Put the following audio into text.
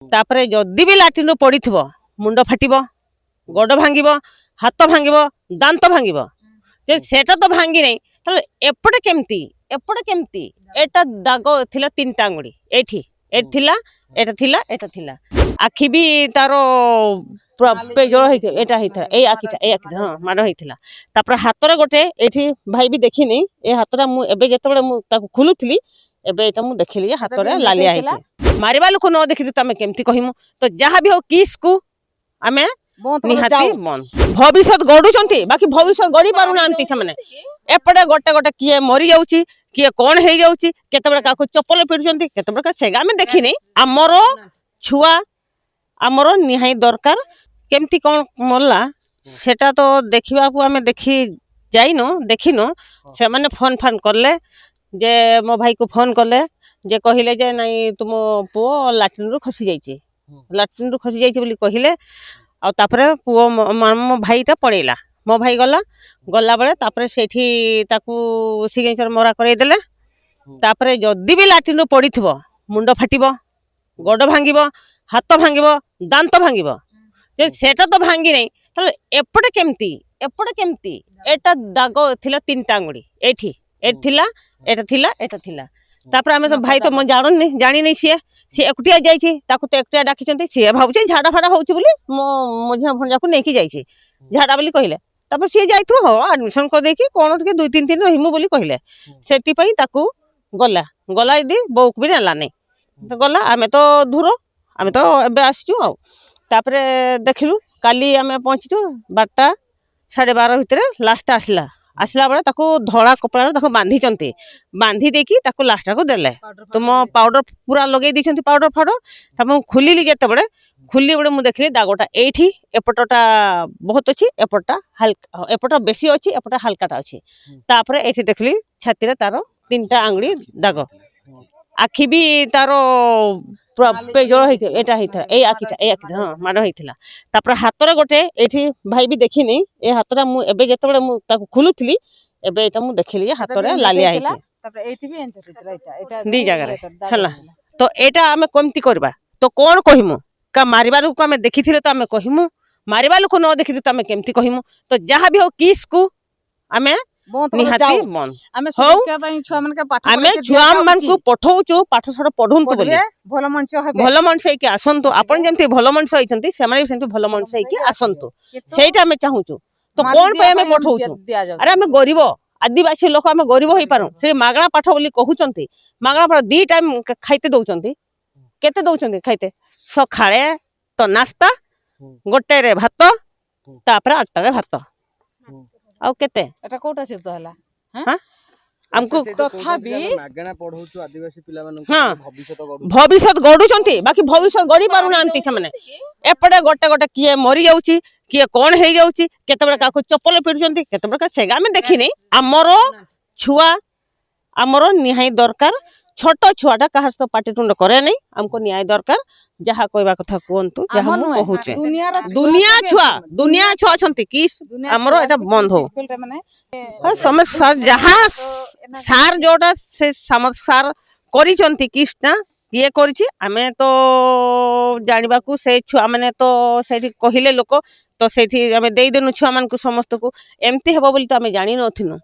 तापरे जदि भी लाट्रिन पड़िथिबो मुंड फाटिबो गोड़ भांगिबो हाथ भांगिबो दांत भांगिबो जे सेटा तो भांगी नहीं ताले एपटे केमती एटा दाग थिला तीनटा अंगुड़ी एठी एठ थिला एटा थिला एटा थिला आखि भी तारो पेजोळ हेते एटा हेता ए आखि हां माड हेतिला तापर हातरे गोटे एठी भाई भी देखिनी ए हातरा मु एबे जेतबे मु ताकू खुलुथली एबे एटा मु देखिली हातरे लालिया हेति मारिबा लोक न देखि तमे केमती कहिमु तो जहा भी हो किस को आमे निहाती मन भविष्य गढ़ुचंती बाकी भविष्य गढ़ी पारु नांती छमने एपटे गोटे गोटे किए मरी जाउची किए कोन हे जाउची केतबे काको चप्पल पिरचंती केतबे का सेगा में देखि नै हमरो छुआ हमरो निहाई दरकार केमती कोन मरला सेटा तो देखिबा को हमें देखि जाइनो देखिनो से माने फोन फान करले जे मो भाई को फोन करले जे कहिले जे नहीं तुम पो लाट्रिन रु खसी जाइची लाट्रिन रु खसी जाइची बोली कहिले आ तापरे पुओ मो भाईटा पड़ेला मो भाई गला गला बेले तापरे सेठी ताकू सिग्नेचर मोरा करे देले तापरे जदि भी लाट्रिन पड़िथिबो मुंड फाटिबो गोड़ भांगिबो हाथ भांगिबो दांत भांगिबो जे सेटा तो भांगी नहीं ताले एपटे केमती एटा दाग थिला तीनटा अंगुड़ी एठी एठ थिला एटा थिला एटा थिला तापर आमे तो भाई तो जानी नहीं सी एकटिया जाइछि ताकू तो एकटिया डाकिचंती सी भाबुछि झाड़ा फाड़ा होउछि बोली मो मझिया भंजा को नेकी जाइछि झाड़ा बोली कहिले तापर सी जाइथो हो एडमिशन कर देकी कोन के 2-3 दिन रहिमु बोली कहिले सेति पई ताकू गला गला इदी बोक भी नेला नहीं तो गला आमे तो धुरो आमे तो एबे आसिचु आ तापरे देखिलु काली आमे पहुंचिचु 12टा 12:30 भितरे लास्ट आसला बेले ताकू धड़ा कपड़ा ताकू बांधी देकी ताकू लास्ट को देले तुम पाउडर पूरा लगे दी पाउडर फाउडर तब खुलिली जेते खुली बड़े मुझे देखली दागोटा एठी एपटटा बहुत अच्छी एपटा हल्का एपटा बेसी अच्छी एपटा हल्काटा अच्छी तापरे एठी देखली छाती रे तारो 3टा आंगुड़ी दाग आखि भी तारो पेजोळ हेते एटा हेता ए आखि हां माड हेतिला तापर हातरे गोटे एठी भाई भी देखिनी ए हातरा मु एबे जेतबे मु ताकू खुलुथली एबे एटा मु देखिली हातरे लालिया हेति तापर एठी भी एंच हेतिला एटा दी जगह रे हला तो एटा हमें केमती करबा तो कोन कहिमु का मारिबा लोक हमें देखिथिले तो हमें कहिमु मारिबा लोक न देखिथिले तो हमें केमती कहिमु तो जहा भी हो किस को हमें निहाती मन आमे सुरक्षा पई छुआ मन के पाठ आमे छुआ मन को पठौचो पाठ सड पढुंतु बोली भलो मनसे के आसंतु आपण जेमती भलो मनसे होइचंती सेमाने सेमती भलो मनसे के आसंतु सेटा हमें चाहूचु तो कोन पे हमें पठौचु अरे हमें गरीब आदिवासी लोक हमें गरीब होई पारो से मागणा पाठ बोली कहउचंती मागणा पाठ 2 टाइम खाइते दउचंती केते दउचंती खाइते सखाळे तो नाश्ता गोटे रे भात तापर 8टा रे भात आउ केते एटा कोटा शब्द हला हां हमको तथापि मागणा पढौछु आदिवासी पिला मन भविष्य गढुचंती बाकी भविष्य गढी पारु नांती छमने एपटे गोटे गोटे किए मरी जाउची किए कोन हे जाउची केतबे काको चप्पल पिरचंती केतबे का सेगा में देखि नै हमरो छुआ हमरो निहाई दरकार छोट छुआटा कहार तो पाटी टुंड करे नहीं हमको न्याय दरकार जहा कहबा कथा कोंतु जहा हम कहूचे दुनिया छुआ छंती किस हमरो एटा बंद हो समस्या जहा सार जोटा से समस्या करी चंती किसना ये करिछि हमें तो जानिबा को से छुआ माने तो सेठी कहिले लोक तो सेठी हमें देई देनु छुआ मान को समस्त को एमती हेबो बोली तो हमें जानि नथिनु।